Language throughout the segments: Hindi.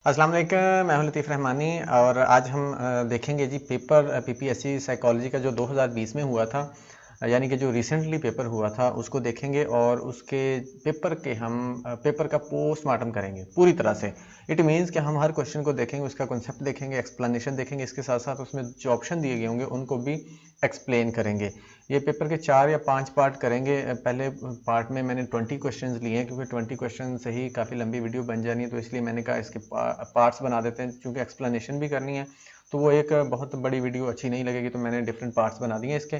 अस्सलाम वालेकुम, मैं हूं लतीफ़ रहमानी और आज हम देखेंगे जी पेपर पीपीएससी साइकोलॉजी का जो 2020 में हुआ था, यानी कि जो रिसेंटली पेपर हुआ था उसको देखेंगे और उसके पेपर के हम पेपर का पोस्टमार्टम करेंगे पूरी तरह से। इट मीन्स कि हम हर क्वेश्चन को देखेंगे, उसका कॉन्सेप्ट देखेंगे, एक्सप्लेनेशन देखेंगे, इसके साथ साथ उसमें जो ऑप्शन दिए गए होंगे उनको भी एक्सप्लेन करेंगे। ये पेपर के 4 या 5 पार्ट करेंगे। पहले पार्ट में मैंने 20 क्वेश्चंस लिए हैं क्योंकि 20 क्वेश्चन से ही काफ़ी लंबी वीडियो बन जानी है, तो इसलिए मैंने कहा इसके पार्ट्स बना देते हैं क्योंकि एक्सप्लेनेशन भी करनी है तो वो एक बहुत बड़ी वीडियो अच्छी नहीं लगेगी, तो मैंने डिफरेंट पार्ट्स बना दिए इसके।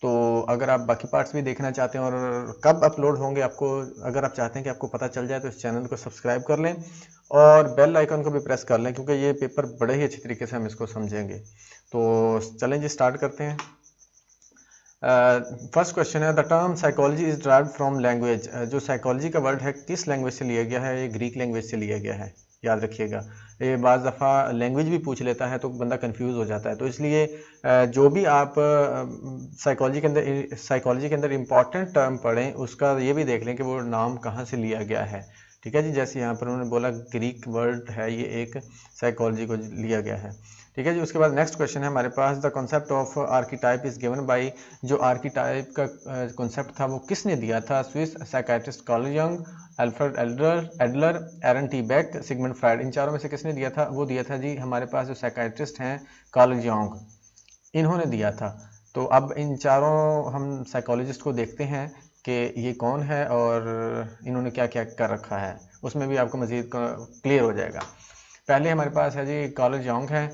तो अगर आप बाकी पार्ट्स भी देखना चाहते हैं और कब अपलोड होंगे आपको, अगर आप चाहते हैं कि आपको पता चल जाए तो इस चैनल को सब्सक्राइब कर लें और बेल आइकन को भी प्रेस कर लें क्योंकि ये पेपर बड़े ही अच्छी तरीके से हम इसको समझेंगे। तो चलें जी, स्टार्ट करते हैं। फर्स्ट क्वेश्चन है, the term psychology is derived from language. जो साइकोलॉजी का वर्ड है किस लैंग्वेज से लिया गया है? ये ग्रीक लैंग्वेज से लिया गया है, याद रखिएगा। ये बाज़ दफ़ा लैंग्वेज भी पूछ लेता है तो बंदा कंफ्यूज हो जाता है, तो इसलिए जो भी आप साइकोलॉजी के अंदर इंपॉर्टेंट टर्म पढ़ें उसका ये भी देख लें कि वो नाम कहाँ से लिया गया है। ठीक है जी, जैसे यहाँ पर उन्होंने बोला ग्रीक वर्ड है, ये एक साइकोलॉजी को लिया गया है। ठीक है जी, उसके बाद नेक्स्ट क्वेश्चन है हमारे पास, the concept of archetype is given by. जो आर्कीटाइप का कॉन्सेप्ट था वो किसने दिया था? Swiss psychiatrist Carl Jung, Alfred Adler, Aaron T Beck, Sigmund Freud. इन चारों में से किसने दिया था? वो दिया था जी हमारे पास जो साइकाइट्रिस्ट हैं कार्ल यंग, इन्होंने दिया था। तो अब इन चारों हम साइकोलॉजिस्ट को देखते हैं कि ये कौन है और इन्होंने क्या क्या कर रखा है, उसमें भी आपको मज़ीद क्लियर हो जाएगा। पहले हमारे पास है जी कार्ल यंग है।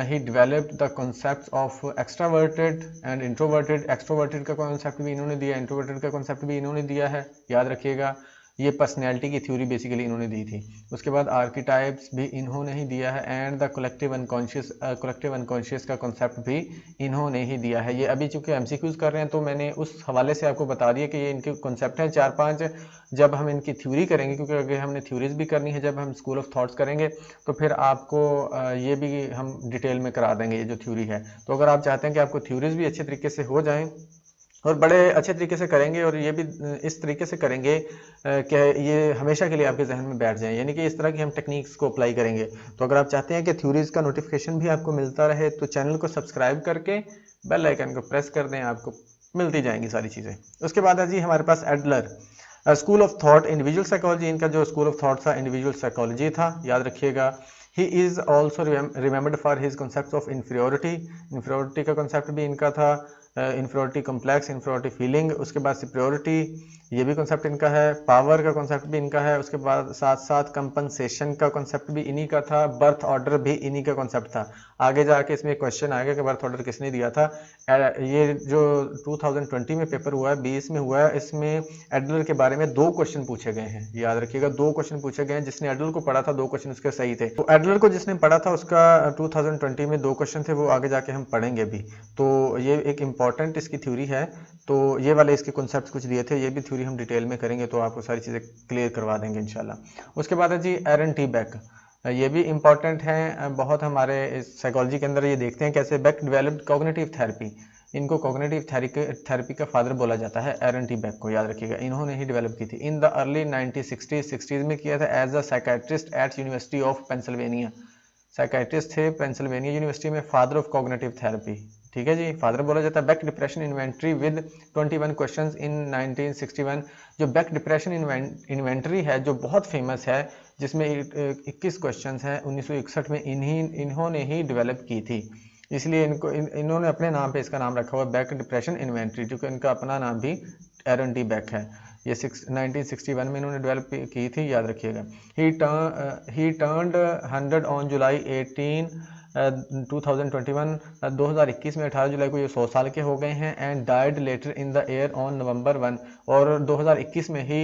He developed the concept of extraverted and introverted. Extroverted का कॉन्सेप्ट भी इन्होंने दिया, इंट्रोवर्टेड का कॉन्सेप्ट भी इन्होंने दिया है, याद रखिएगा। ये पर्सनैलिटी की थ्योरी बेसिकली इन्होंने दी थी। उसके बाद आर्कीटाइप्स भी इन्होंने ही दिया है एंड द कलेक्टिव अनकॉन्शियस का कॉन्सेप्ट भी इन्होंने ही दिया है। ये अभी चूंकि एमसीक्यूज कर रहे हैं तो मैंने उस हवाले से आपको बता दिया कि ये इनके कॉन्सेप्ट हैं 4-5। जब हम इनकी थ्योरी करेंगे, क्योंकि अगर हमने थ्योरीज भी करनी है जब हम स्कूल ऑफ थॉट्स करेंगे, तो फिर आपको ये भी हम डिटेल में करा देंगे ये जो थ्योरी है। तो अगर आप चाहते हैं कि आपको थ्योरीज भी अच्छे तरीके से हो जाएं और बड़े अच्छे तरीके से करेंगे और ये भी इस तरीके से करेंगे कि ये हमेशा के लिए आपके जहन में बैठ जाएं, यानी कि इस तरह की हम टेक्निक्स को अप्लाई करेंगे। तो अगर आप चाहते हैं कि थ्योरीज का नोटिफिकेशन भी आपको मिलता रहे तो चैनल को सब्सक्राइब करके बेल आइकन को प्रेस कर दें, आपको मिलती जाएंगी सारी चीज़ें। उसके बाद है जी हमारे पास Adler, school of thought individual psychology. इनका जो स्कूल ऑफ थॉट था इंडिविजुअल साइकोलॉजी था, याद रखिएगा। He is also remembered for his concept of inferiority. Inferiority का कॉन्सेप्ट भी इनका था, इन्फीरियोरिटी कॉम्प्लेक्स, इन्फीरियोरिटी फीलिंग। उसके बाद सुपीरियोरिटी, ये भी कॉन्सेप्ट इनका है। पावर का कॉन्सेप्ट भी इनका है। उसके बाद साथ साथ कंपनसेशन का कॉन्सेप्ट भी इन्हीं का था। बर्थ ऑर्डर भी इन्हीं का कॉन्सेप्ट था। आगे जाके इसमें क्वेश्चन आएगा कि बर्थ ऑर्डर किसने दिया था। ये जो 2020 में पेपर हुआ है, 20 में हुआ है, इसमें एडलर के बारे में 2 क्वेश्चन पूछे गए हैं, याद रखिएगा। 2 क्वेश्चन पूछे गए हैं। जिसने एडलर को पढ़ा था 2 क्वेश्चन उसके सही थे। तो एडलर को जिसने पढ़ा था उसका 2020 में 2 क्वेश्चन थे, वो आगे जाके हम पढ़ेंगे भी। तो ये एक इंपॉर्टेंट इसकी थ्योरी है। तो ये वाले इसके कॉन्सेप्ट कुछ दिए थे, ये भी थ्योरी हम डिटेल में करेंगे तो आपको सारी चीज़ें क्लियर करवा देंगे इंशाल्लाह। उसके बाद है जी एरन टी बेक, ये भी इंपॉर्टेंट है बहुत हमारे साइकोलॉजी के अंदर। ये देखते हैं कैसे बेक डेवलप्ड कॉग्निटिव थेरेपी। इनको कॉग्निटिव थेरेपी का फादर बोला जाता है, एरन टी बेक को, याद रखिएगा। इन्होंने ही डेवलप की थी। इन द अर्ली 1960s में किया था as a psychiatrist at university of Pennsylvania. Psychiatrist थे पेंसिल्वेनिया यूनिवर्सिटी में, फादर ऑफ कॉग्निटिव थेरेपी। ठीक है जी, फादर बोला जाता है। Beck depression inventory with 21 questions in 1961। जो बेक डिप्रेशन इन्वेंट्री है जो बहुत फेमस है, जिसमें 21 क्वेश्चंस हैं, 1961 में इन्होंने ही डेवलप की थी। इसलिए इन्होंने अपने नाम पे इसका नाम रखा हुआ बैक डिप्रेशन इन्वेंट्री, क्योंकि इनका अपना नाम भी एरन टी बैक है। ये 1961 में इन्होंने डेवलप की थी, याद रखिएगा। ही टर्न्ड 100 ऑन जुलाई 18 2021। 2021 में 18 जुलाई को ये 100 साल के हो गए हैं। And died later in the year on November 1। और 2021 में ही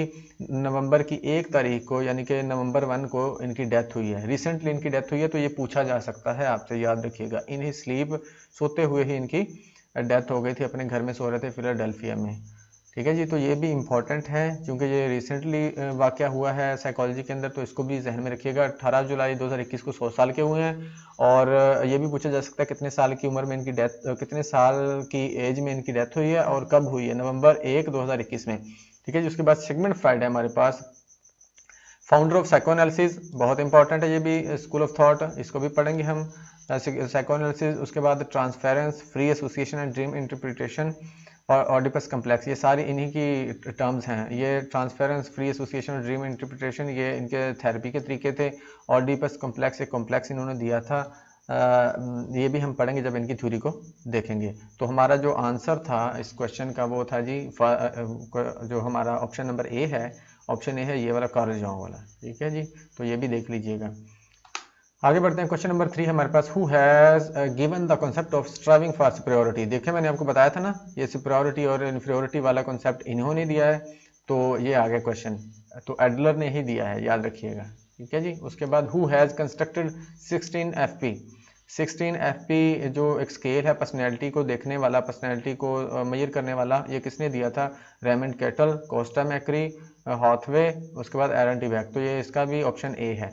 नवंबर की 1 तारीख को, यानी कि नवंबर 1 को इनकी डेथ हुई है। रिसेंटली इनकी डेथ हुई है, तो ये पूछा जा सकता है आपसे, याद रखिएगा। इन ही स्लीप, सोते हुए ही इनकी डेथ हो गई थी, अपने घर में सो रहे थे फिलाडेल्फिया में। ठीक है जी, तो ये भी इम्पॉर्टेंट है क्योंकि ये रिसेंटली वाक़या हुआ है साइकोलॉजी के अंदर, तो इसको भी जहन में रखिएगा। 18 जुलाई 2021 को 100 साल के हुए हैं। और ये भी पूछा जा सकता है कितने साल की उम्र में इनकी डेथ, कितने साल की एज में इनकी डेथ हुई है और कब हुई है, नवंबर 1 2021 में। ठीक है जी, उसके बाद सिगमंड फ्राइड है हमारे पास। फाउंडर ऑफ साइकोएनालिसिस बहुत इंपॉर्टेंट है, ये भी स्कूल ऑफ थॉट, इसको भी पढ़ेंगे हम साइकोएनालिसिस। उसके बाद transference, free association and dream interpretation और ऑडिपस कम्प्लेक्स, ये सारी इन्हीं की टर्म्स हैं। ये ट्रांसफेरेंस, फ्री एसोसिएशन और ड्रीम इंटरप्रिटेशन ये इनके थेरेपी के तरीके थे। ऑडिपस कम्प्लेक्स एक कॉम्प्लेक्स इन्होंने दिया था, ये भी हम पढ़ेंगे जब इनकी थ्योरी को देखेंगे। तो हमारा जो आंसर था इस क्वेश्चन का वो था जी जो हमारा ऑप्शन नंबर ए है, ऑप्शन ए है ये वाला, कार्ल जॉ वाला, ठीक है जी। तो ये भी देख लीजिएगा। आगे बढ़ते हैं, क्वेश्चन नंबर 3 हमारे पास, who has given the concept of striving for superiority. देखिए मैंने आपको बताया था ना, ये सुपीरियरिटी और इन्फीरियरिटी वाला कॉन्सेप्ट इन्होंने दिया है, तो ये आ गया क्वेश्चन, तो एडलर ने ही दिया है, याद रखिएगा, ठीक है जी। उसके बाद who has constructed 16 FP। 16 FP जो एक स्केल है पर्सनैलिटी को देखने वाला, पर्सनैलिटी को मेजर करने वाला, ये किसने दिया था? रेमंड कैटल, कोस्टा मैक्री, हॉथवे, उसके बाद एरन टी बैक। तो ये इसका भी ऑप्शन ए है,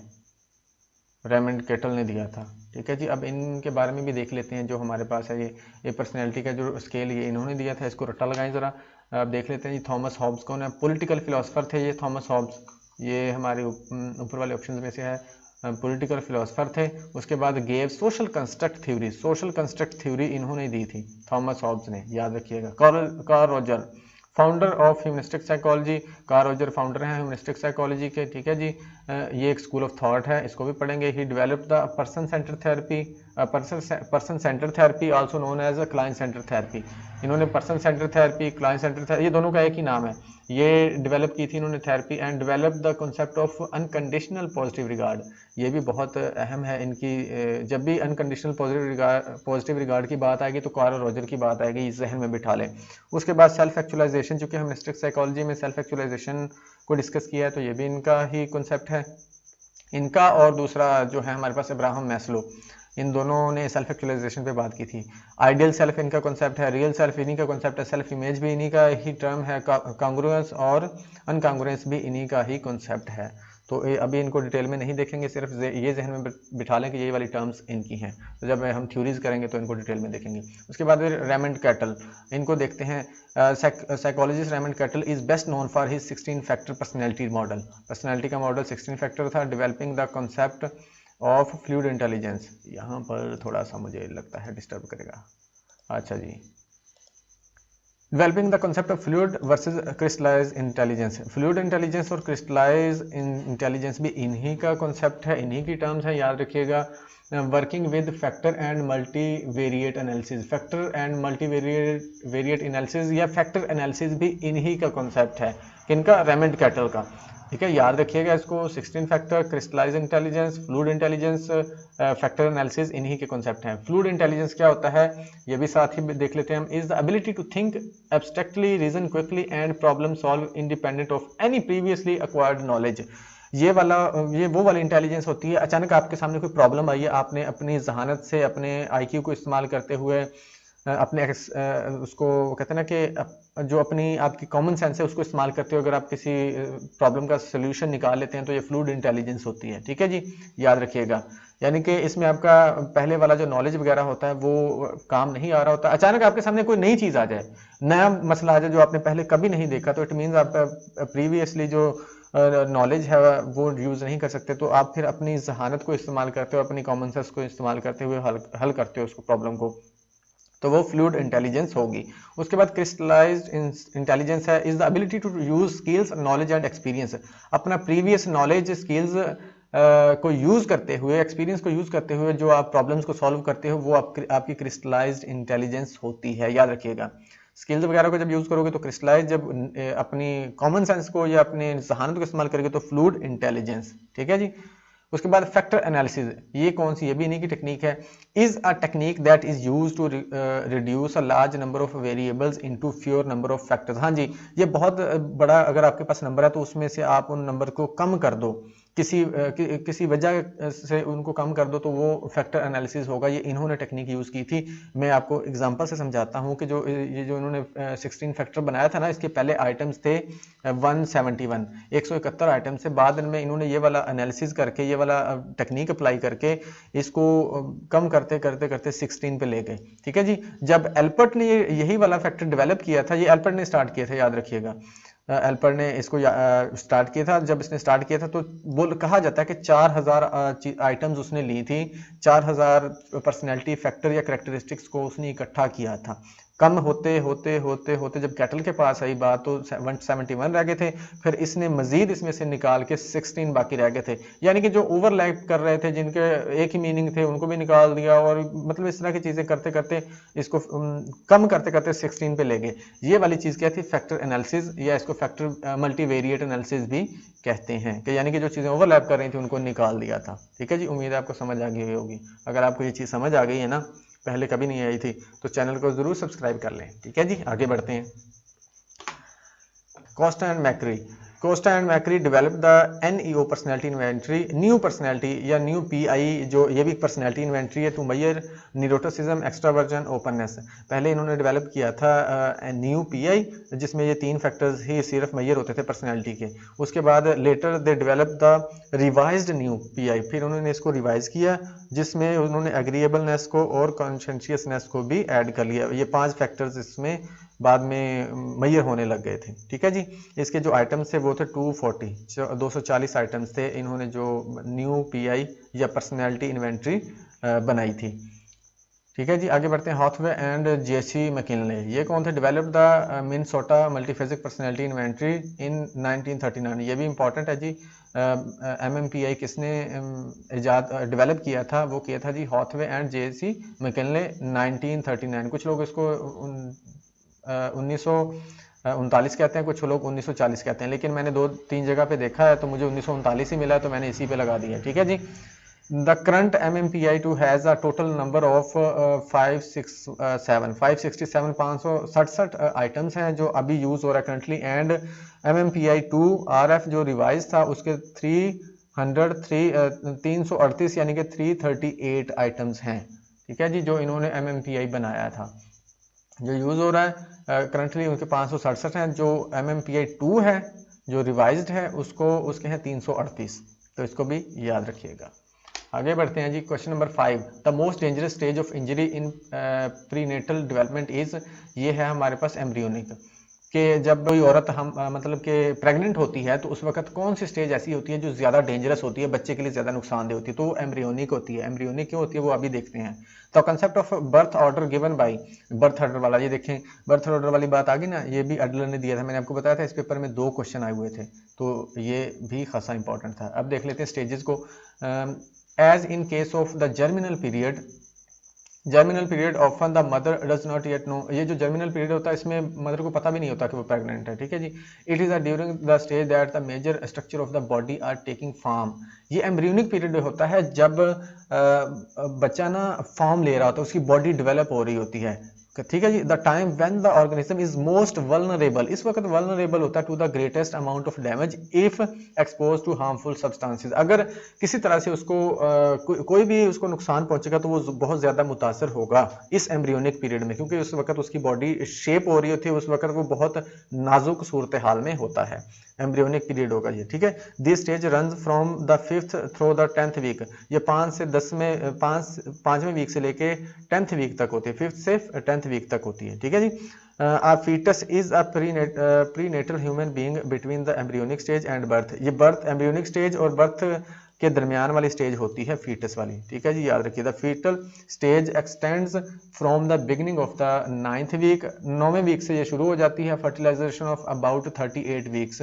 रेमंड कैटल ने दिया था, ठीक है जी। अब इनके बारे में भी देख लेते हैं जो हमारे पास है, ये पर्सनैलिटी का जो स्केल ये इन्होंने दिया था, इसको रट्टा लगाएं ज़रा। अब देख लेते हैं जी, थॉमस हॉब्स कौन है? पॉलिटिकल फिलोसफर थे ये थॉमस हॉब्स, ये हमारे ऊपर वाले ऑप्शन में से है, पॉलिटिकल फिलोसफर थे। उसके बाद gave social construct theory, social construct theory इन्होंने दी थी थॉमस हॉब्स ने, याद रखिएगा। Carl Roger, founder of humanistic psychology, Carl Roger founder हैं ह्यूमनिस्टिक साइकोलॉजी के, ठीक है जी। ये एक स्कूल ऑफ थॉट है, इसको भी पढ़ेंगे। He developed the person centre therapy, person centre therapy also known as a client centre therapy. इन्होंने person centre therapy, client centre therapy, ये दोनों का एक ही नाम है, ये डेवलप की थी इन्होंने therapy. And develop the concept of unconditional positive regard, ये भी बहुत अहम है इनकी। जब भी अनकंडीशनल पॉजिटिव रिगार्ड की बात आएगी तो कार्ल रोजर की बात आएगी, इस जहन में बिठा लें। उसके बाद सेल्फ एक्चुअलाइजेशन, चूंकि हम ह्यूमनिस्टिक साइकोलॉजी में सेल्फ एक्चुअलाइजेशन को डिस्कस किया है तो ये भी इनका ही कॉन्सेप्ट है इनका। और दूसरा जो है हमारे पास अब्राहम मैस्लो, इन दोनों ने सेल्फ एक्चुअलाइजेशन पे बात की थी। आइडियल सेल्फ इनका कॉन्सेप्ट है, रियल सेल्फ इन्हीं का कॉन्सेप्ट है, सेल्फ इमेज भी इन्हीं का ही टर्म है, कांग्रुएंस और अनकांग्रुएंस भी इन्हीं का ही कॉन्सेप्ट है। तो अभी इनको डिटेल में नहीं देखेंगे, सिर्फ ये जहन में बिठा लें कि ये वाली टर्म्स इनकी हैं, तो जब हम थ्योरीज करेंगे तो इनको डिटेल में देखेंगे। उसके बाद रेमंड कैटल, इनको देखते हैं। Psychologist Raymond cattle is best known for his 16 factor personality model, personality का मॉडल 16 फैक्टर था। Developing the concept of fluid intelligence, यहाँ पर थोड़ा सा मुझे लगता है डिस्टर्ब करेगा, अच्छा जी। Developing the concept of fluid versus crystallise intelligence, fluid intelligence और क्रिस्टलाइज इंटेलिजेंस भी इन्हीं का कॉन्सेप्ट है, इन्हीं की टर्म्स है, याद रखिएगा। Working with factor and multivariate analysis, factor and multivariate analysis या फैक्टर एनालिसिस भी इन्हीं का कॉन्सेप्ट है, किनका? रेमंड कैटल का, ठीक है, याद रखिएगा इसको। 16 factor, crystallize intelligence, fluid intelligence, factor analysis इन्हीं के कॉन्सेप्ट हैं। फ्लूइड इंटेलिजेंस क्या होता है ये भी साथ ही देख लेते हैं हम। Is the ability to think abstractly, reason quickly and problem solve independent of any previously acquired knowledge. ये वो वाली इंटेलिजेंस होती है, अचानक आपके सामने कोई प्रॉब्लम आई है, आपने अपनी जहानत से, अपने IQ को इस्तेमाल करते हुए, अपने उसको कहते हैं ना कि जो अपनी आपकी कॉमन सेंस है उसको इस्तेमाल करते हो अगर आप किसी प्रॉब्लम का सोल्यूशन निकाल लेते हैं तो ये फ्लूइड इंटेलिजेंस होती है, ठीक है जी, याद रखिएगा। यानी कि इसमें आपका पहले वाला जो नॉलेज वगैरह होता है वो काम नहीं आ रहा होता, अचानक आपके सामने कोई नई चीज़ आ जाए, नया मसला आ जाए जो आपने पहले कभी नहीं देखा, तो इट मीन्स आप प्रीवियसली जो नॉलेज है वो यूज़ नहीं कर सकते, तो आप फिर अपनी जहानत को इस्तेमाल करते हो, अपनी कॉमन सेंस को इस्तेमाल करते हुए हल करते हो उसको प्रॉब्लम को, तो वो फ्लूइड इंटेलिजेंस होगी। उसके बाद क्रिस्टलाइज्ड इंटेलिजेंस है, is the ability to use skills, knowledge and experience, अपना प्रीवियस नॉलेज, स्किल्स को यूज करते हुए, एक्सपीरियंस को यूज करते हुए जो आप प्रॉब्लम्स को सॉल्व करते हो वो आपकी क्रिस्टलाइज्ड इंटेलिजेंस होती है, याद रखिएगा। स्किल्स वगैरह को जब यूज करोगे तो क्रिस्टलाइज, जब अपनी कॉमन सेंस को या अपने जहानत को इस्तेमाल करोगे तो फ्लूइड इंटेलिजेंस, ठीक है जी। उसके बाद फैक्टर एनालिसिस, ये कौन सी, ये भी इन्हीं की टेक्निक है। Is a technique that is use to reduce a large number of variables into fewer number of factors. हाँ जी, ये बहुत बड़ा अगर आपके पास नंबर है तो उसमें से आप उन नंबर को कम कर दो, किसी वजह से उनको कम कर दो तो वो फैक्टर एनालिसिस होगा। ये इन्होंने टेक्निक यूज़ की थी। मैं आपको एग्जांपल से समझाता हूँ कि जो इन्होंने 16 फैक्टर बनाया था ना, इसके पहले आइटम्स थे 171, 171 आइटम से, बाद में इन्होंने ये वाला एनालिसिस करके, ये वाला टेक्निक अप्लाई करके इसको कम करते करते करते 16 पे ले गए, ठीक है जी। जब एल्बर्ट ने यही वाला फैक्टर डेवलप किया था, ये एल्बर्ट ने स्टार्ट किया था, याद रखिएगा। एल्पर ने इसको स्टार्ट किया था। जब इसने स्टार्ट किया था तो कहा जाता है कि 4000 आइटम्स उसने ली थी, 4000 पर्सनैलिटी फैक्टर या करेक्टरिस्टिक्स को उसने इकट्ठा किया था। कम होते होते होते होते जब कैटल के पास आई बात तो 171 रह गए थे, फिर इसने मजीद इसमें से निकाल के 16 बाकी रह गए थे, यानी कि जो ओवरलैप कर रहे थे, जिनके एक ही मीनिंग थे, उनको भी निकाल दिया, और मतलब इस तरह की चीज़ें करते करते इसको कम करते करते 16 पे ले गए। ये वाली चीज़ क्या थी? फैक्टर एनालिसिस, या इसको फैक्टर मल्टीवेरिएट एनालिसिस भी कहते हैं, कि यानी कि जो चीज़ें ओवरलैप कर रही थी उनको निकाल दिया था। ठीक है जी, उम्मीद है आपको समझ आ गई होगी। अगर आपको ये चीज़ समझ आ गई है ना, पहले कभी नहीं आई थी, तो चैनल को जरूर सब्सक्राइब कर लें। ठीक है जी, आगे बढ़ते हैं। Costa and McCrae. Costa and McCrae develop the NEO personality inventory, new personality या न्यू PI, जो ये भी पर्सनैलिटी इन्वेंट्री है, two major neuroticism, extraversion, openness. पहले इन्होंने डेवलप किया था न्यू PI, जिसमें ये 3 फैक्टर्स ही सिर्फ मेजर होते थे पर्सनैलिटी के। उसके बाद later they develop the revised new PI, फिर उन्होंने इसको रिवाइज किया, जिसमें उन्होंने एग्रीएबलनेस को और कॉन्शेंशियसनेस को भी ऐड कर लिया। ये 5 फैक्टर्स इसमें बाद में मेजर होने लग गए थे। ठीक है जी, इसके जो आइटम्स थे वो थे 240 आइटम्स थे, इन्होंने जो न्यू PI या पर्सनैलिटी इन्वेंट्री बनाई थी। ठीक है जी, आगे बढ़ते हैं। हॉथवे एंड जेसी मैकिनले, ये कौन थे? Develop the Minnesota multiphasic personality inventory in 1939। ये भी इंपॉर्टेंट है जी। MMPI किसने डेवलप किया था? वो किया था जी हॉथवे एंड जेसी मैकिनले 1939। कुछ लोग इसको 1939 कहते हैं, कुछ लोग 1940 कहते हैं, लेकिन मैंने 2-3 जगह पे देखा है तो मुझे 1939 ही मिला, तो मैंने इसी पे लगा दिया। ठीक है जी। The current MMPI2 has a total number of 567 items हैं जो अभी यूज हो रहा है करंटली, एंड MMPI2 RF जो रिवाइज था उसके 338 यानी कि 338 आइटम्स हैं। ठीक है जी, जो इन्होंने MMPI बनाया था। जो यूज हो रहा है करंटली उनके 567 हैं। जो MMPI2 है जो रिवाइज्ड है उसके हैं 338, तो इसको भी याद रखिएगा। आगे बढ़ते हैं जी। Question number 5, the most dangerous stage of injury in prenatal development is, ये है हमारे पास एम्ब्रियोनिक, कि जब कोई औरत मतलब कि प्रेग्नेंट होती है तो उस वक्त कौन सी स्टेज ऐसी होती है जो ज़्यादा डेंजरस होती है, बच्चे के लिए ज़्यादा नुकसानदेह होती है, तो वो एम्ब्रियोनिक होती है। एम्ब्रियोनिक क्यों होती है वो अभी देखते हैं। तो concept of birth order given by, birth order वाला, ये देखें बर्थ ऑर्डर वाली बात आ गई ना, ये भी एडलर ने दिया था, मैंने आपको बताया था। इस पेपर में 2 क्वेश्चन आए हुए थे, तो ये भी खासा इंपॉर्टेंट था। अब देख लेते हैं स्टेजेस को। As in case of the germinal period, germinal period often the mother does not yet know, ये जो जर्मिनल पीरियड होता है इसमें मदर को पता भी नहीं होता कि वो प्रेग्नेंट है। ठीक है जी। It is during the stage that the major structure of the body are taking form, ये एम्ब्रियोनिक पीरियड होता है जब बच्चा ना फॉर्म ले रहा होता है, उसकी बॉडी डेवलप हो रही होती है। ठीक है जी। The time when the organism is most vulnerable, इस वक्त वल्नरेबल होता है to the greatest amount of damage if expose to harmful substances, अगर किसी तरह से उसको कोई भी उसको नुकसान पहुंचेगा तो वो बहुत ज्यादा मुतासर होगा इस एम्ब्रियोनिक पीरियड में, क्योंकि उस वक्त उसकी बॉडी शेप हो रही होती है, उस वक्त वो बहुत नाजुक सूरत हाल में होता है। एम्ब्रियोनिक पीरियड होगा ये। ठीक है। This stage run from the 5th through the 10th week, ये 5 से 10 में 5वें वीक से लेके 10th वीक तक होती है, 5th से 10th वीक तक होती है। ठीक है जी। A fetus is a prenatal human being between the embryonic stage and birth, ये बर्थ एम्ब्रियोनिक स्टेज और बर्थ के दरमियान वाली स्टेज होती है फीटस वाली। ठीक है जी, याद रखिए। The fetal stage extends from the beginning of the 9th week, 9वें वीक से ये शुरू हो जाती है। Fertilisation of about 38 weeks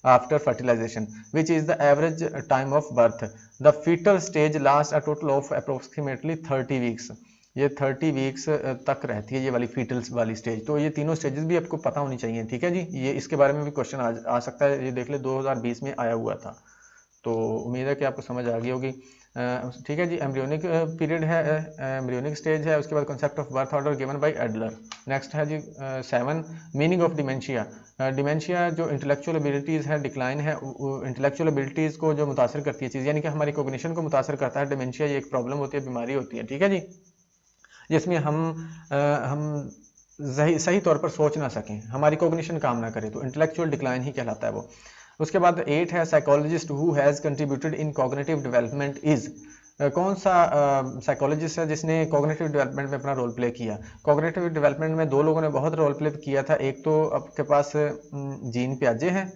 after fertilisation which is the average time of birth. The fetal stage last a total of approximately 30 weeks, ये 30 वीक्स तक रहती है ये वाली फीटल्स वाली स्टेज। तो ये तीनों स्टेजेस भी आपको पता होनी चाहिए। ठीक है जी, ये इसके बारे में भी क्वेश्चन आ सकता है, ये देख ले 2020 में आया हुआ था, तो उम्मीद है कि आपको समझ आ गई होगी। ठीक है जी। एम्ब्रियोनिक पीरियड है, एम्ब्रियोनिक स्टेज है। उसके बाद concept of birth order given by Adler. Next है जी 7, मीनिंग ऑफ डिमेंशिया। डिमेंशिया जो इंटेलेक्चुअल एबिलिटीज़ है, डिक्लाइन है, इंटेलेक्चुअल एबिलिटीज़ को जो मुतासर करती है चीज़, यानी कि हमारी कोग्निशन को मुतासर करता है। डिमेंशिया ये एक प्रॉब्लम होती है, बीमारी होती है। ठीक है जी, जिसमें हम सही तौर पर सोच ना सकें, हमारी कोग्निशन काम ना करे, तो इंटेलेक्चुअल डिक्लाइन ही कहलाता है वो। उसके बाद 8 है psychologist who has contributed in cognitive development is, कौन सा साइकोलॉजिस्ट है जिसने कॉग्निटिव डेवलपमेंट में अपना रोल प्ले किया? कॉग्निटिव डेवलपमेंट में दो लोगों ने बहुत रोल प्ले किया था। एक तो आपके पास जीन पियाजे है,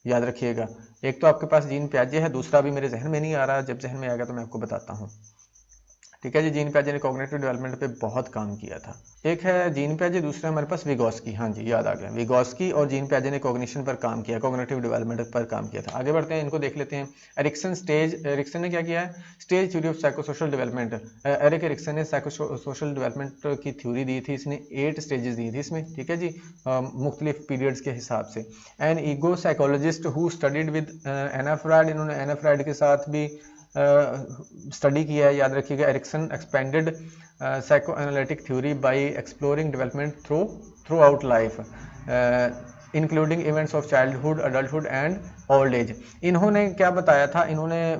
याद रखिएगा, एक तो आपके पास जीन पियाजे है, दूसरा भी मेरे जहन में नहीं आ रहा, जब जहन में आएगा तो मैं आपको बताता हूँ। ठीक है जी, जीन पियाजे ने कॉग्निटिव डेवलपमेंट पे बहुत काम किया था। एक है जीन पियाजे, दूसरा हमारे पास विगोस्की, हाँ जी याद आ गया, विगोस्की और जीन पियाजे ने कॉग्निशन पर काम किया, कॉग्निटिव डेवलपमेंट पर काम किया था। आगे बढ़ते हैं, इनको देख लेते हैं। एरिक्सन ने क्या किया है? Stage theory of psychosocial development. Erik Erikson ने साइकोसोशल डेवलपमेंट की थ्योरी दी थी, इसने 8 स्टेजेस दी थी इसमें, ठीक है जी, मुख्तलिफ पीरियड्स के हिसाब से। An ego psychologist who studied with Anna Freud, इन्होंने एना फ्रायड के साथ भी स्टडी किया है, याद रखिएगा। Erikson expanded psychoanalytic theory by exploring development throughout life including events of childhood, adulthood and old age. इन्होंने क्या बताया था? इन्होंने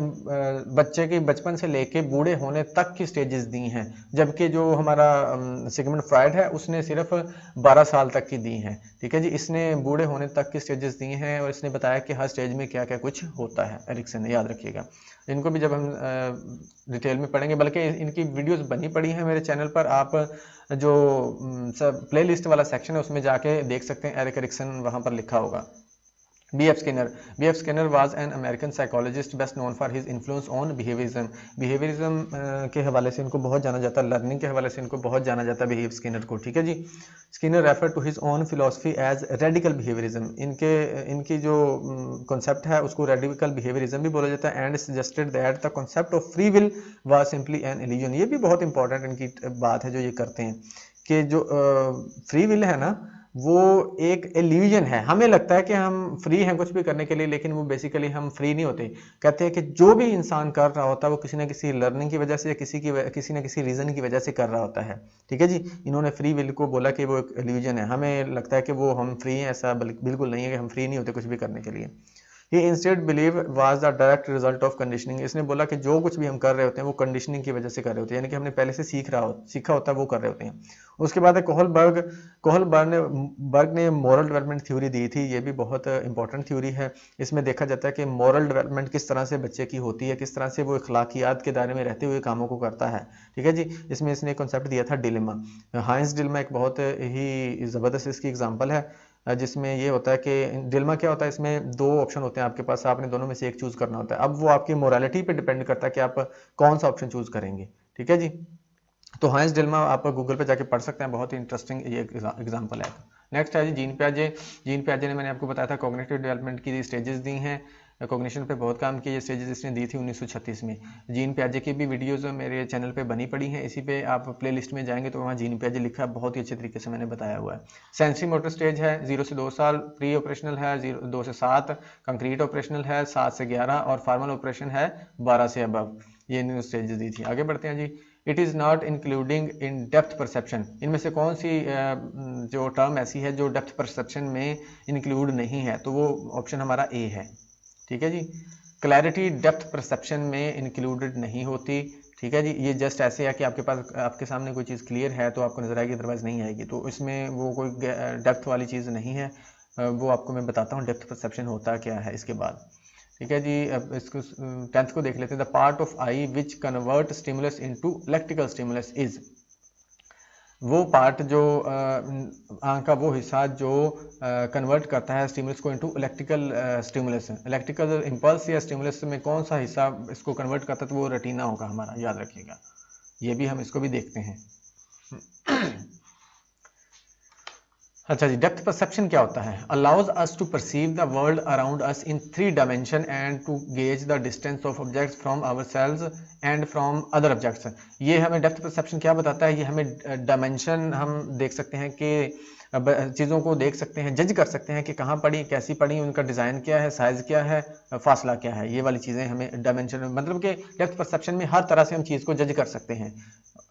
बच्चे के बचपन से लेके बूढ़े होने तक की स्टेजेस दी हैं, जबकि जो हमारा सिगमंड फ्रायड है उसने सिर्फ 12 साल तक की दी हैं, ठीक है जी। इसने बूढ़े होने तक की स्टेजेस दी हैं और इसने बताया कि हर स्टेज में क्या क्या कुछ होता है, एरिक्सन ने, याद रखिएगा। इनको भी जब हम डिटेल में पढ़ेंगे, बल्कि इनकी वीडियोस बनी पड़ी हैं मेरे चैनल पर, आप जो प्लेलिस्ट वाला सेक्शन है उसमें जाके देख सकते हैं, एरिक एरिक्सन वहाँ पर लिखा होगा। B.F. Skinner was an American psychologist best known for his influence on behaviorism. Behaviorism के हवाले से इनको बहुत जाना जाता है, लर्निंग के हवाले से इनको बहुत जाना जाता है B.F. Skinner को, ठीक है जी। Skinner referred to his own philosophy as radical behaviorism. इनकी जो concept है उसको radical behaviorism भी बोला जाता है, and suggested that the concept of free will was simply an illusion. ये भी बहुत important इनकी बात है जो ये करते हैं कि जो फ्री विल है ना वो एक इल्यूजन है। हमें लगता है कि हम फ्री हैं कुछ भी करने के लिए, लेकिन वो बेसिकली हम फ्री नहीं होते। कहते हैं कि जो भी इंसान कर रहा होता है वो किसी ना किसी लर्निंग की वजह से या किसी ना किसी रीज़न की वजह से कर रहा होता है, ठीक है जी। इन्होंने फ्री विल को बोला कि वो एक इल्यूजन है। हमें लगता है कि वो हम फ्री हैं, ऐसा बिल्कुल नहीं है कि हम फ्री नहीं होते कुछ भी करने के लिए। He instead believe was the direct result of conditioning. इसने बोला कि जो कुछ भी हम कर रहे होते हैं वो कंडीशनिंग की वजह से कर रहे होते हैं, यानी कि हमने पहले से सीखा होता है वो कर रहे होते हैं। उसके बाद कोहलबर्ग ने मॉरल डेवलपमेंट थ्योरी दी थी, ये भी बहुत इंपॉर्टेंट थ्योरी है। इसमें देखा जाता है कि मॉरल डेवलपमेंट किस तरह से बच्चे की होती है, किस तरह से वो अखलाकियात के दायरे में रहते हुए कामों को करता है, ठीक है जी। इसमें इसने कॉन्सेप्ट दिया था डिलेमा। हाइंस डिलेमा एक बहुत ही ज़बरदस्त इसकी एग्जाम्पल है, जिसमें ये होता है कि डिलेमा क्या होता है, इसमें दो ऑप्शन होते हैं आपके पास, आपने दोनों में से एक चूज करना होता है। अब वो आपकी मोरालिटी पे डिपेंड करता है कि आप कौन सा ऑप्शन चूज करेंगे, ठीक है जी। तो हाइंस डिलेमा आप गूगल पे जाके पढ़ सकते हैं, बहुत ही इंटरेस्टिंग ये एग्जांपल है। नेक्स्ट है जी जीन पियाजे ने मैंने आपको बताया था कॉग्निटिव डेवलपमेंट की स्टेजेस दी हैं, कॉग्निशन पे बहुत काम किया, ये स्टेजेस इसने दी थी 1936 में। जीन पियाजे की भी वीडियोस मेरे चैनल पे बनी पड़ी हैं, इसी पे आप प्लेलिस्ट में जाएंगे तो वहाँ जीन पियाजे लिखा है, बहुत ही अच्छे तरीके से मैंने बताया हुआ है। सेंसरी मोटर स्टेज है 0 से 2 साल, प्री ऑपरेशनल है 2 से 7, कंक्रीट ऑपरेशनल है 7 से 11 और फार्मल ऑपरेशन है 12 से अबव। ये इन्होंने स्टेजेस दी थी। आगे बढ़ते हैं जी। It is not including in depth perception, इनमें से कौन सी जो टर्म ऐसी है जो डेप्थ परसेप्शन में इंक्लूड नहीं है, तो वो ऑप्शन हमारा ए है, ठीक है जी। क्लैरिटी डेप्थ परसेप्शन में इंक्लूडेड नहीं होती, ठीक है जी। ये जस्ट ऐसे है कि आपके पास आपके सामने कोई चीज़ क्लियर है तो आपको नजर आएगी, अदरवाइज नहीं आएगी, तो इसमें वो कोई डेप्थ वाली चीज़ नहीं है। वो आपको मैं बताता हूँ डेप्थ परसेप्शन होता क्या है इसके बाद, ठीक है जी। अब इसको 10th को देख लेते हैं। The part of I which convert stimulus into electrical stimulus is, वो पार्ट जो आंख का वो हिस्सा जो कन्वर्ट करता है स्टिमुलस को into electrical stimulus, electrical impulse या स्टिमुलस में कौन सा हिस्सा इसको कन्वर्ट करता है, तो वो रेटिना होगा हमारा, याद रखिएगा। ये भी हम इसको भी देखते हैं। अच्छा जी, डेप्थ परसेप्शन क्या होता है? Allows us to perceive the world around us in 3 dimension and to gauge the distance of objects from ourselves and from other objects. ये हमें डेप्थ परसेप्शन क्या बताता है? ये हमें डायमेंशन हम देख सकते हैं कि चीज़ों को देख सकते हैं, जज कर सकते हैं कि कहाँ पड़ी, कैसी पड़ी, उनका डिज़ाइन क्या है, साइज़ क्या है, फासला क्या है, ये वाली चीज़ें हमें डायमेंशन, मतलब कि डेप्थ परसेप्शन में हर तरह से हम चीज़ को जज कर सकते हैं,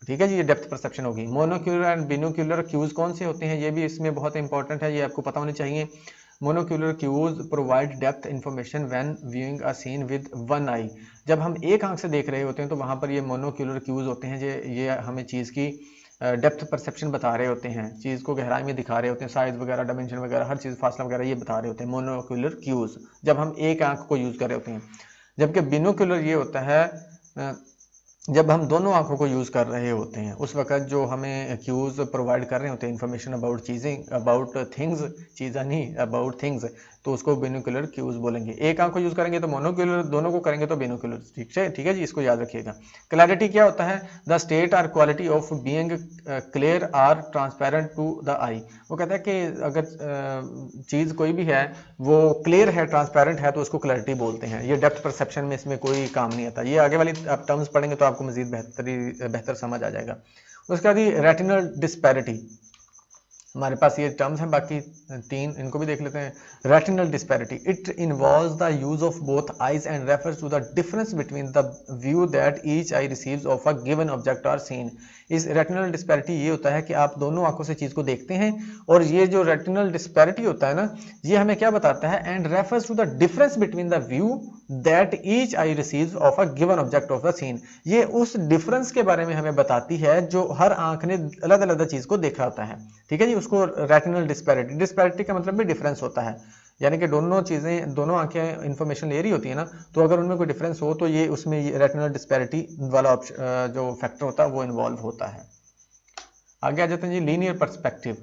ठीक है जी। ये डेप्थ परसेप्शन होगी। मोनोक्यूलर एंड बिनोक्यूलर क्यूज कौन से होते हैं, ये भी इसमें बहुत इंपॉर्टेंट है, ये आपको पता होनी चाहिए। Monocular cues provide depth information when viewing a scene with one eye, जब हम एक आंख से देख रहे होते हैं तो वहाँ पर ये मोनोक्यूलर क्यूज होते हैं, ये हमें चीज़ की डेप्थ परसेप्शन बता रहे होते हैं, चीज़ को गहराई में दिखा रहे होते हैं, साइज वगैरह, डायमेंशन वगैरह, हर चीज़, फासला वगैरह ये बता रहे होते हैं मोनोक्यूलर क्यूज, जब हम एक आंख को यूज़ कर रहे होते हैं। जबकि बिनोक्यूलर ये होता है जब हम दोनों आंखों को यूज़ कर रहे होते हैं उस वक्त जो हमें क्यूज़ प्रोवाइड कर रहे होते हैं इन्फॉर्मेशन अबाउट चीज़ें, अबाउट थिंग्स, चीज़ें नहीं, अबाउट थिंग्स, तो उसको बिनोकुलर क्यूज़ बोलेंगे। एक आंख को यूज़ करेंगे तो मोनोकुलर, दोनों को करेंगे तो बिनोकुलर। ठीक है जी, इसको याद रखिएगा। क्लैरिटी क्या होता है? द स्टेट और quality of being clear or transparent to the eye. वो कहता है कि अगर चीज़ कोई भी है वो क्लियर है, ट्रांसपेरेंट है, तो उसको क्लैरिटी बोलते हैं। ये डेप्थ परसेप्शन में इसमें कोई काम नहीं आता। ये आगे वाली आप टर्म्स पढ़ेंगे तो आपको मजीद बेहतर समझ आ जाएगा। उसके बाद ये रेटिनल डिस्पैरिटी, हमारे पास ये टर्म्स हैं, बाकी तीन इनको भी देख लेते हैं। Retinal disparity, it involves the use of both eyes and refers to the difference between the view that each eye receives of a given object or scene. इस रेटिनल डिस्पैरिटी ये होता है कि आप दोनों आंखों से चीज को देखते हैं, और ये जो रेटिनल डिस्पैरिटी होता है ना, ये हमें क्या बताता है? And refers to the difference between the view that each eye receives of a given object of the scene. ये उस डिफरेंस के बारे में हमें बताती है जो हर आंख ने अलग अलग चीज को देखा होता है। ठीक है जी, उसको रेटिनल डिस्पैरिटी, डिस्पैरिटी का मतलब भी डिफरेंस होता है, यानी कि दोनों चीजें, दोनों आंखें इंफॉर्मेशन ले रही होती है ना, तो अगर उनमें कोई डिफरेंस हो तो ये उसमें ये रेटिनल डिस्पैरिटी वाला जो फैक्टर होता है वो इन्वॉल्व होता है। आगे आ जाते हैं जी, linear perspective.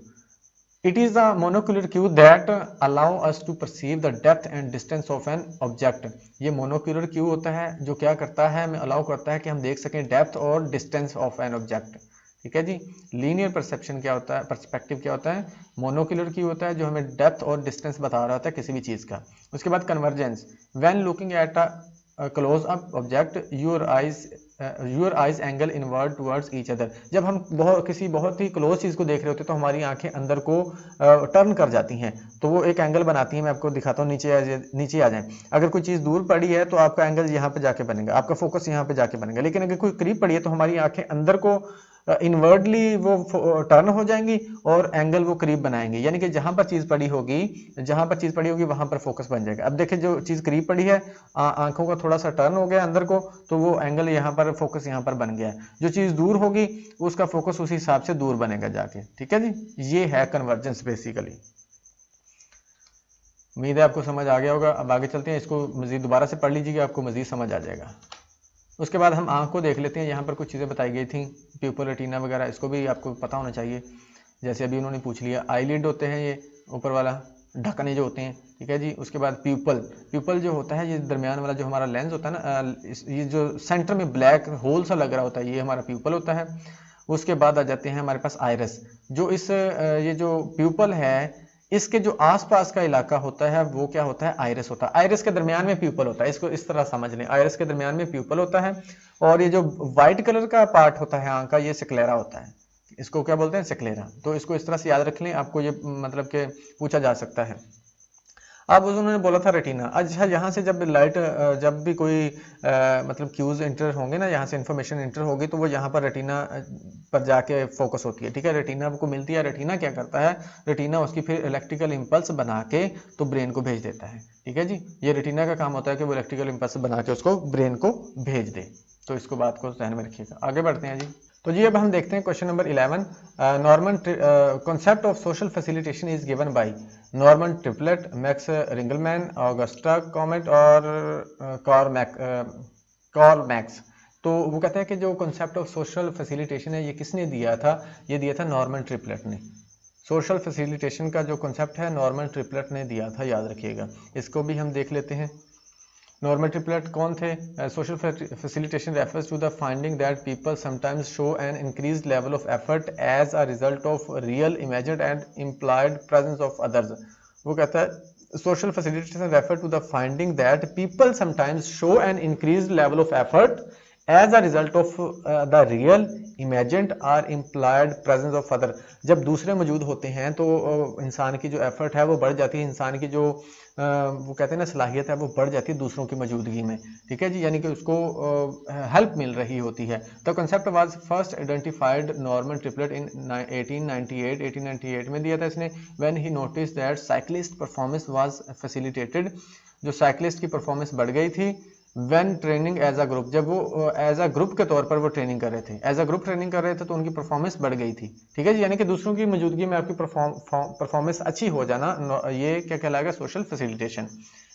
It is a monocular cue that allow us to perceive the depth and distance of an object। ये monocular cue होता है जो क्या करता है, हमें अलाउ करता है कि हम देख सकें डेप्थ और डिस्टेंस ऑफ एन ऑब्जेक्ट। ठीक है जी। लीनियर परसेप्शन क्या होता है, पर्सपेक्टिव क्या होता है? मोनोक्यूलर क्यू होता है जो हमें डेप्थ और डिस्टेंस बता रहा होता है किसी भी चीज का। उसके बाद convergence, when looking at a close up object your eyes angle inward towards each other. जब हम किसी बहुत ही क्लोज चीज को देख रहे होते हैं तो हमारी आंखें अंदर को टर्न कर जाती हैं, तो वो एक एंगल बनाती है। मैं आपको दिखाता हूँ, नीचे आ जाएं। अगर कोई चीज दूर पड़ी है तो आपका एंगल यहाँ पे जाके बनेगा, आपका फोकस यहाँ पे जाके बनेगा। लेकिन अगर कोई करीब पड़ी है तो हमारी आंखें अंदर को इनवर्डली वो टर्न हो जाएंगी और एंगल वो करीब बनाएंगे, यानी कि जहां पर चीज पड़ी होगी वहां पर फोकस बन जाएगा। अब देखिए, जो चीज करीब पड़ी है, आंखों का थोड़ा सा टर्न हो गया अंदर को, तो वो एंगल यहाँ पर, फोकस यहाँ पर बन गया। जो चीज दूर होगी उसका फोकस उसी हिसाब से दूर बनेगा जाके। ठीक है जी, ये है कन्वर्जेंस बेसिकली। उम्मीद है आपको समझ आ गया होगा। अब आगे चलते हैं, इसको मजीद दोबारा से पढ़ लीजिएगा, आपको मजीद समझ आ जाएगा। उसके बाद हम आंख को देख लेते हैं। यहाँ पर कुछ चीज़ें बताई गई थी, प्यूपल, रेटिना वगैरह, इसको भी आपको पता होना चाहिए। जैसे अभी उन्होंने पूछ लिया, आईलिड होते हैं ये ऊपर वाला ढक्कने जो होते हैं। ठीक है जी। उसके बाद प्यूपल जो होता है, ये दरमियान वाला जो हमारा लेंस होता है ना, ये जो सेंटर में ब्लैक होल सा लग रहा होता है, ये हमारा प्यूपल होता है। उसके बाद आ जाते हैं हमारे पास आइरस, जो ये जो प्यूपल है इसके जो आसपास का इलाका होता है वो क्या होता है? आइरिस होता है। आइरिस के दरमियान में प्यूपल होता है, इसको इस तरह समझ लें, आइरिस के दरमियान में प्यूपल होता है। और ये जो व्हाइट कलर का पार्ट होता है आंख का, ये सिक्लेरा होता है। इसको क्या बोलते हैं? सिक्लेरा। तो इसको इस तरह से याद रख लें, आपको ये मतलब के पूछा जा सकता है। अब उन्होंने बोला था रेटिना। अच्छा, यहाँ से जब लाइट, जब भी कोई मतलब क्यूज इंटर होंगे ना, यहाँ से इंफॉर्मेशन इंटर होगी तो वो यहाँ पर रेटिना पर जाके फोकस होती है। ठीक है, रेटिना को मिलती है। रेटिना क्या करता है? रेटिना उसकी फिर इलेक्ट्रिकल इंपल्स बना के तो ब्रेन को भेज देता है। ठीक है जी, ये रेटिना का काम होता है कि वो इलेक्ट्रिकल इंपल्स बना के उसको ब्रेन को भेज दे। तो इसको बात को ध्यान में रखिएगा। आगे बढ़ते हैं जी। तो जी अब हम देखते हैं question number 11। Norman concept of social facilitation is given by Norman Triplett, Max Ringelmann, Auguste Comte और कार्ल मैक्स। तो वो कहते हैं कि जो कॉन्सेप्ट ऑफ सोशल फैसिलिटेशन है ये किसने दिया था? ये दिया था नॉर्मन ट्रिपलेट ने। सोशल फैसिलिटेशन का जो कॉन्सेप्ट है नॉर्मन ट्रिपलेट ने दिया था, याद रखिएगा। इसको भी हम देख लेते हैं। नॉर्मन ट्रिपलेट कौन थे? Social facilitation refers to the finding that people sometimes show an increased level of effort as a result of real, imagined and implied presence of others. वो कहता है social facilitation refer to the finding that people sometimes show an increased level of effort as a result of the real, imagined और इम्प्लाइड प्रेजेंस ऑफ अदर। जब दूसरे मौजूद होते हैं तो इंसान की जो एफर्ट है वो बढ़ जाती है, इंसान की जो वो कहते हैं ना सलाहियत है वो बढ़ जाती है दूसरों की मौजूदगी में। ठीक है जी, यानी कि उसको हेल्प मिल रही होती है। The concept was first identified Norman Triplett in 1898 में दिया था इसने, when he notice that cyclist performance was facilitated. जो साइक्लिस्ट की परफॉर्मेंस बढ़ गई थी when training as a group, जब वो एज अ ग्रुप के तौर पर वो ट्रेनिंग कर रहे थे, एज अ ग्रुप ट्रेनिंग कर रहे थे तो उनकी परफॉर्मेंस बढ़ गई थी। ठीक है जी, यानी कि दूसरों की मौजूदगी में आपकी परफॉर्मेंस अच्छी हो जाना, ये क्या कहलाएगा? Social facilitation.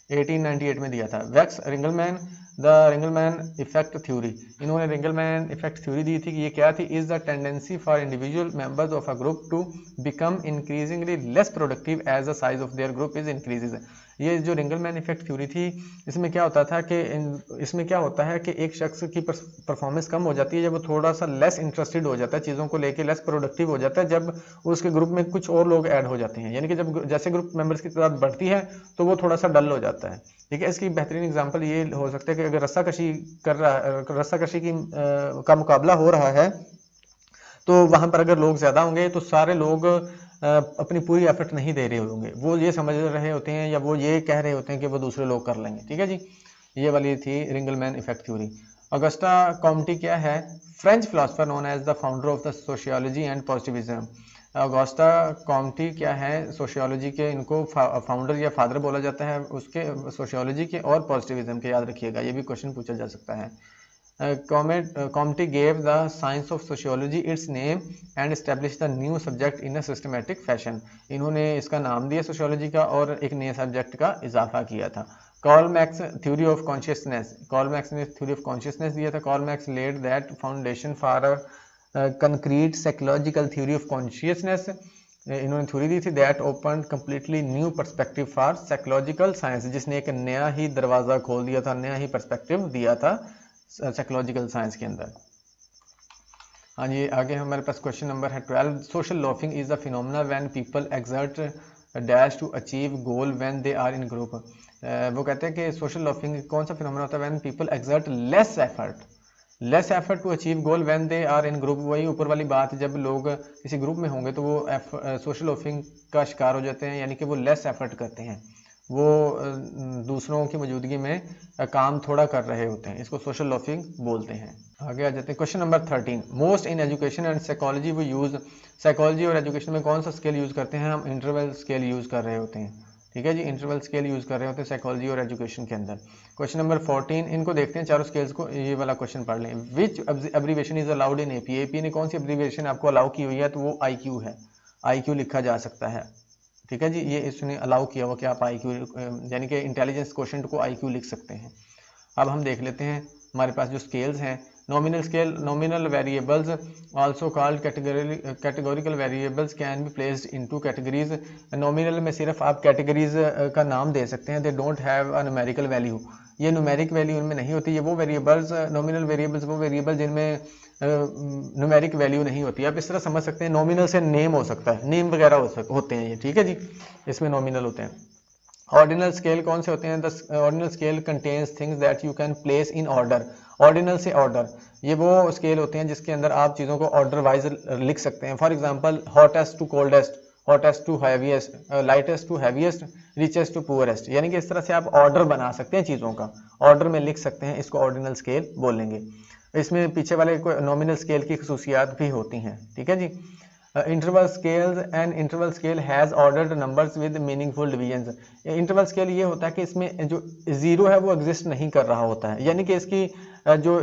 1898 में दिया था। Max Ringelmann the Ringelmann effect theory, इन्होंने रिंगलमैन इफेक्ट थ्योरी दी थी कि ये क्या थी, is the tendency for individual members of a group to become increasingly less productive as the size of their group is increases. ये जो रिंगलमैन इफेक्ट थ्योरी थी, इसमें क्या होता था कि इसमें क्या होता है कि एक शख्स की परफॉर्मेंस कम हो जाती है जब वो थोड़ा सा लेस इंटरेस्टेड हो जाता है चीज़ों को लेके, लेस प्रोडक्टिव हो जाता है जब उसके ग्रुप में कुछ और लोग ऐड हो जाते हैं। यानी कि जब जैसे ग्रुप मेंबर्स की तादाद बढ़ती है तो वो थोड़ा सा डल हो जाता है। ठीक है, इसकी बेहतरीन एग्जांपल ये हो सकता है कि अगर रस्साकशी का मुकाबला हो रहा है तो वहां पर अगर लोग ज्यादा होंगे तो सारे लोग अपनी पूरी एफर्ट नहीं दे रहे होंगे, वो ये समझ रहे होते हैं या वो ये कह रहे होते हैं कि वो दूसरे लोग कर लेंगे। ठीक है जी, ये वाली थी Ringelmann effect theory. Auguste Comte क्या है, French philosopher known as the founder of the sociology and positivism. Auguste Comte क्या है, सोशियोलॉजी के इनको फाउंडर या फादर बोला जाता है, उसके सोशियोलॉजी के और पॉजिटिविज्म के, याद रखिएगा ये भी क्वेश्चन पूछा जा सकता है। Comte gave the science of sociology its name and established the new subject in a systematic fashion। इन्होंने इसका नाम दिया सोशियोलॉजी का और एक नए सब्जेक्ट का इजाफा किया था। Karl Marx theory of consciousness, Karl Marx ने थ्योरी ऑफ कॉन्शियसनेस दिया था। Karl Marx laid that foundation for a concrete psychological theory of consciousness. इन्होंने थ्योरी दी थी that open completely new perspective for psychological science, जिसने एक नया ही दरवाज़ा खोल दिया था, नया ही पर्सपेक्टिव दिया था साइकोलॉजिकल साइंस के अंदर। हाँ जी, आगे हमारे पास क्वेश्चन नंबर है 12। Social loafing is the phenomena when people exert dash to achieve goal when they are in group. वो कहते हैं कि सोशल लॉफिंग कौन सा फिनोमेना होता है, when people exert less effort to achieve goal when they are in group. वही ऊपर वाली बात, जब लोग किसी ग्रुप में होंगे तो वो सोशल लॉफिंग का शिकार हो जाते हैं, यानी कि वो लेस एफर्ट करते हैं, वो दूसरों की मौजूदगी में काम थोड़ा कर रहे होते हैं, इसको सोशल लॉफिंग बोलते हैं। आगे आ जाते हैं question number 13। Most in education and psychology वो यूज, साइकोलॉजी और एजुकेशन में कौन सा स्केल यूज करते हैं, हम इंटरवल स्केल यूज कर रहे होते हैं। ठीक है जी, इंटरवल स्केल यूज कर रहे होते हैं साइकोलॉजी और एजुकेशन के अंदर। क्वेश्चन नंबर 14, इनको देखते हैं चारों स्केल्स को, ये वाला क्वेश्चन पढ़ लें। Which abbreviation is allowed in AP, AP ने कौन सी एब्रीवेशन आपको अलाउ की हुई है, तो वो IQ है, IQ लिखा जा सकता है। ठीक है जी, ये इसने अलाउ किया हुआ कि आप IQ यानी कि इंटेलिजेंस क्वोशेंट को IQ लिख सकते हैं। अब हम देख लेते हैं हमारे पास जो स्केल्स हैं। Nominal scale, nominal variables also called categorical variables can be placed into categories. Nominal में सिर्फ आप कैटेगरीज का नाम दे सकते हैं, they don't have a numerical value, ये न्यूमेरिक वैल्यू उनमें नहीं होती। ये वो वेरिएबल्स, नॉमिनल वेरिएबल्स वो वेरिएबल जिनमें न्यूमेरिक वैल्यू नहीं होती। आप इस तरह समझ सकते हैं, नॉमिनल से नेम हो सकता है, नेम वगैरह होते हैं ये। ठीक है जी, इसमें नॉमिनल होते हैं। ऑर्डिनल स्केल कौन से होते हैं, the ordinal scale contains things that you can place in order. Ordinal से ऑर्डर, ये वो स्केल होते हैं जिसके अंदर आप चीज़ों को ऑर्डर वाइज लिख सकते हैं। For example hottest to coldest, hottest to heaviest, lightest to heaviest, richest to poorest, यानी कि इस तरह से आप ऑर्डर बना सकते हैं, चीज़ों का ऑर्डर में लिख सकते हैं, इसको ऑर्डिनल स्केल बोलेंगे। इसमें पीछे वाले नॉमिनल स्केल की खसूसियात भी होती हैं। ठीक है जी, interval scales and interval scale has ordered numbers with meaningful divisions. Interval scale ये होता है कि इसमें जो जीरो है वो एग्जिस्ट नहीं कर रहा होता है, यानी कि इसकी जो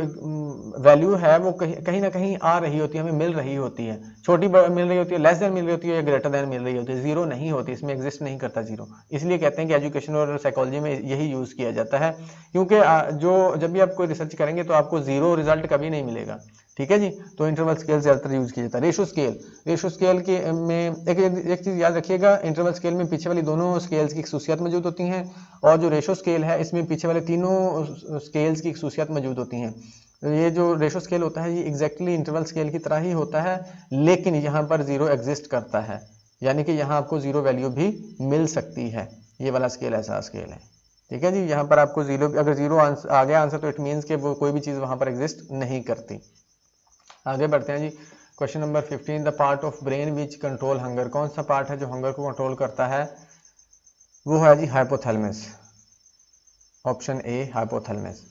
वैल्यू है वो कहीं ना कहीं आ रही होती है, हमें मिल रही होती है, छोटी मिल रही होती है, लेस देन मिल रही होती है या ग्रेटर देन मिल रही होती है, जीरो नहीं होती, इसमें एग्जिस्ट नहीं करता जीरो। इसलिए कहते हैं कि एजुकेशन और साइकोलॉजी में यही यूज़ किया जाता है, क्योंकि जो जब भी आप कोई रिसर्च करेंगे तो आपको जीरो रिजल्ट कभी नहीं मिलेगा। ठीक है जी, तो इंटरवल स्केल ज़्यादातर यूज़ किया जाता है। रेशो स्केल के में एक चीज़ याद रखिएगा, इंटरवल स्केल में पीछे वाली दोनों स्केल्स की खसूसियात मौजूद होती हैं, और जो रेशो स्केल है इसमें पीछे वाले तीनों स्केल्स की खसूसियात मौजूद होती हैं। ये जो रेशो स्केल होता है ये एग्जैक्टली इंटरवल स्केल की तरह ही होता है, लेकिन यहाँ पर जीरो एग्जिस्ट करता है, यानी कि यहाँ आपको जीरो वैल्यू भी मिल सकती है। ये वाला स्केल ऐसा स्केल है। ठीक है जी, यहाँ पर आपको जीरो, अगर जीरो आ गया आंसर तो इट मीन्स कि वो कोई भी चीज़ वहाँ पर एग्जिस्ट नहीं करती। आगे बढ़ते हैं जी, question number 15। The part of brain which control hunger, कौन सा पार्ट है जो हंगर को कंट्रोल करता है, वो है जी हाइपोथैलेमस। Option A hypothalamus.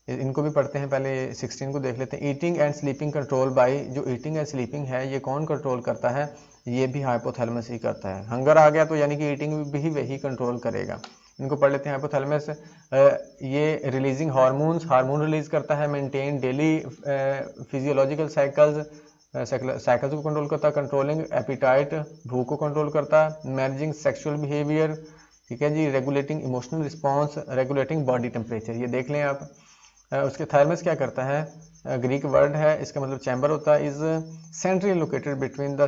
इनको भी पढ़ते हैं, पहले 16 को देख लेते हैं। Eating and sleeping control by, जो ईटिंग एंड स्लीपिंग है ये कौन कंट्रोल करता है, ये भी हाइपोथैलेमस ही करता है। हंगर आ गया तो यानी कि ईटिंग भी वही कंट्रोल करेगा। इनको पढ़ लेते हैं। हाइपोथैलेमस ये रिलीजिंग हार्मोन रिलीज करता है, मेंटेन डेली फिजियोलॉजिकल साइकिल्स को कंट्रोल करता है, कंट्रोलिंग एपिटाइट भूख को कंट्रोल करता है, मैनेजिंग सेक्सुअल बिहेवियर, ठीक है जी। Regulating emotional response, regulating body temperature, ये देख लें आप। उसके थायलमस क्या करता है, ग्रीक वर्ड है, इसका मतलब चैम्बर होता है। Is centrally located between the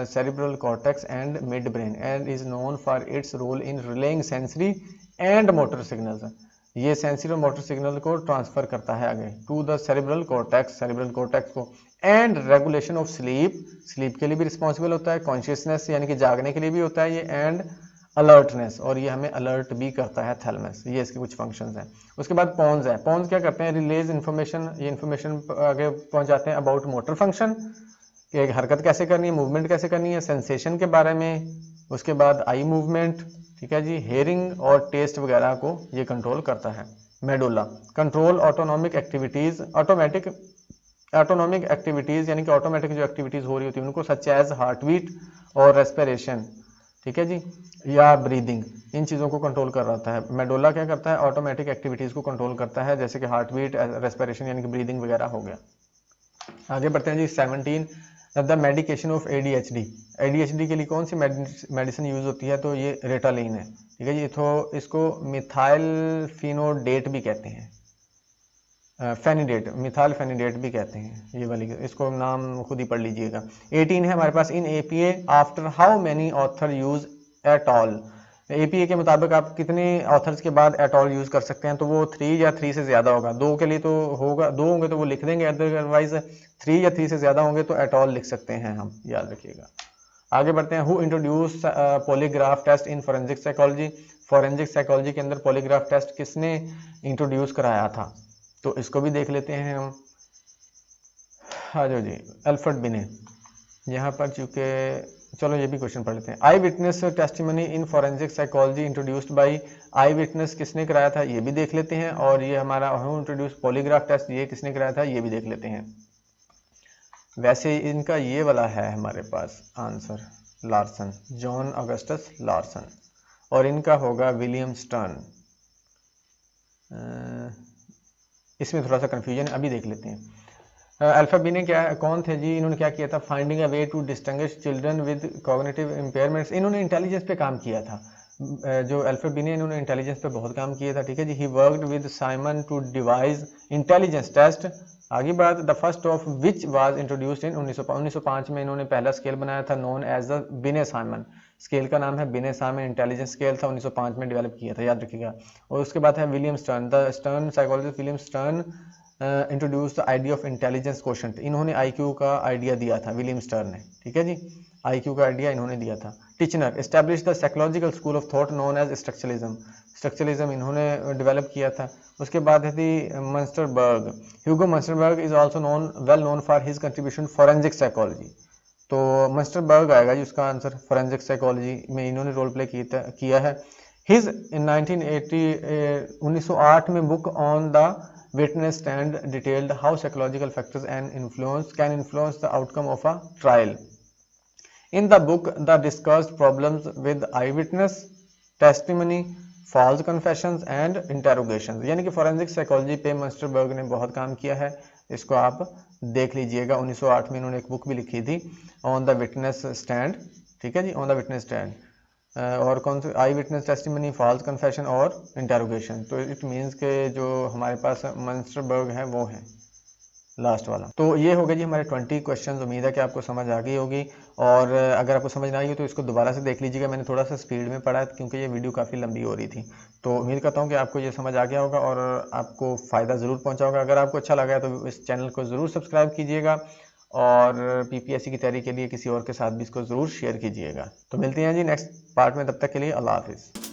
cerebral cortex and midbrain and is known for its role in relaying sensory and motor signals. ये सेंसरी और मोटर सिग्नल को ट्रांसफर करता है आगे टू द सेरिब्रल कॉर्टेक्स को। And regulation of sleep, sleep के लिए भी रिस्पॉन्सिबल होता है, कॉन्शियसनेस यानी कि जागने के लिए भी होता है ये, एंड अलर्टनेस, और ये हमें अलर्ट भी करता है थैलेमस। ये इसके कुछ फंक्शंस हैं। उसके बाद पॉन्स है। पॉन्स क्या करते हैं, रिलेज इन्फॉर्मेशन, ये इन्फॉर्मेशन आगे पहुंचाते हैं अबाउट मोटर फंक्शन, कि हरकत कैसे करनी है, मूवमेंट कैसे करनी है, सेंसेशन के बारे में। उसके बाद आई मूवमेंट, ठीक है जी, हेयरिंग और टेस्ट वगैरह को ये कंट्रोल करता है। Medulla control autonomic activities, autonomic activities यानी कि ऑटोमेटिक जो एक्टिविटीज हो रही होती है उनको, सच एज हार्ट बीट और रेस्पिरेशन, ठीक है जी, या ब्रीदिंग, इन चीज़ों को कंट्रोल कर रहा है। मेडुला क्या करता है, ऑटोमेटिक एक्टिविटीज़ को कंट्रोल करता है, जैसे कि हार्ट बीट, रेस्पिरेशन यानी कि ब्रीदिंग वगैरह हो गया। आगे बढ़ते हैं जी 17, the medication of ADHD। ADHD के लिए कौन सी मेडिसिन यूज होती है, तो ये रेटालिन है, ठीक है जी। तो इसको मिथाइलफिनोडेट भी कहते हैं, फेनिडेट, मिथाइल फेनिडेट भी कहते हैं ये वाली, इसको नाम खुद ही पढ़ लीजिएगा। 18 है हमारे पास, इन APA after how many author use at all. APA के मुताबिक आप कितने ऑथर्स के बाद एट ऑल यूज कर सकते हैं, तो वो 3 या 3 से ज्यादा होगा। 2 के लिए तो होगा, 2 होंगे तो वो लिख देंगे, अदरवाइज 3 या 3 से ज्यादा होंगे तो एट ऑल लिख सकते हैं हम, याद रखिएगा। आगे बढ़ते हैं, who introduce polygraph test in forensic psychology. Forensic psychology के अंदर पॉलीग्राफ टेस्ट किसने इंट्रोड्यूस कराया था, तो इसको भी देख लेते हैं हम। हाँ जी, अल्फ्रेड बिने। यहाँ पर चूंकि, चलो ये भी क्वेश्चन पढ़ लेते हैं। Eye witness testimony in forensic psychology introduced by, eye witness किसने कराया था ये भी देख लेते हैं। और ये हमारा हु इंट्रोड्यूस पॉलीग्राफ टेस्ट, ये किसने कराया था ये भी देख लेते हैं। वैसे इनका ये वाला है हमारे पास answer, Larson, John Augustus Larson, और इनका होगा विलियम स्टर्न। इसमें थोड़ा सा कंफ्यूजन, अभी देख लेते हैं। अल्फा ने क्या, कौन थे जी, इन्होंने क्या किया था, finding a way to distinguish children with cognitive impairments. इन्होंने इंटेलिजेंस पे काम किया था, जो अल्फा ने इन्होंने इंटेलिजेंस पे बहुत काम किया था, ठीक है जी। He worked with Simon to devise intelligence test. आगे बात, the first of which was introduced in 1905 में इन्होंने पहला स्केल बनाया था, known as the Binet Simon. Scale का नाम है बिने साइमन, इंटेलिजेंस स्केल था, 1905 में डेवलप किया था, याद रखिएगा। और उसके बाद है William stern, the stern psychologist William stern introduce the idea of intelligence quotient. इन्होंने IQ का आइडिया दिया था विलियम स्टर्न ने, ठीक है जी, IQ का आइडिया इन्होंने दिया था। Titchener establish the psychological school of thought known as structuralism. Structuralism इन्होंने डेवलप किया था। उसके बाद है थी Munsterberg. Hugo Munsterberg is also well known for his contribution forensic psychology. तो मंस्टरबर्ग आएगा जी उसका आंसर, फॉरेंसिक साइकोलॉजी में इन्होंने रोल प्ले किया है। हिज इन 1908 में book on the witness stand detailed how psychological factors can influence the outcome of a trial. In the book, the discussed problems with eyewitness testimony, false confessions and interrogations। यानी कि फोरेंसिक साइकोलॉजी पे मंस्टरबर्ग ने बहुत काम किया है, इसको आप देख लीजिएगा। 1908 में इन्होंने एक बुक भी लिखी थी, ऑन द विटनेस स्टैंड, ठीक है जी, ऑन द विटनेस स्टैंड। और कौन से, आई विटनेस टेस्टिमनी, फॉल्स कन्फेशन और इंटेरोगेशन। तो इट मीन्स के जो हमारे पास मंस्टरबर्ग है वो है लास्ट वाला। तो ये हो गया जी हमारे 20 क्वेश्चंस। उम्मीद है कि आपको समझ आ गई होगी, और अगर आपको समझ ना आई हो तो इसको दोबारा से देख लीजिएगा। मैंने थोड़ा सा स्पीड में पढ़ा है क्योंकि ये वीडियो काफ़ी लंबी हो रही थी। तो उम्मीद करता हूँ कि आपको ये समझ आ गया होगा और आपको फ़ायदा ज़रूर पहुँचा होगा। अगर आपको अच्छा लगा तो इस चैनल को ज़रूर सब्सक्राइब कीजिएगा, और PPSC की तैयारी के लिए किसी और के साथ भी इसको ज़रूर शेयर कीजिएगा। तो मिलते हैं जी नेक्स्ट पार्ट में, तब तक के लिए अल्लाह हाफिज़।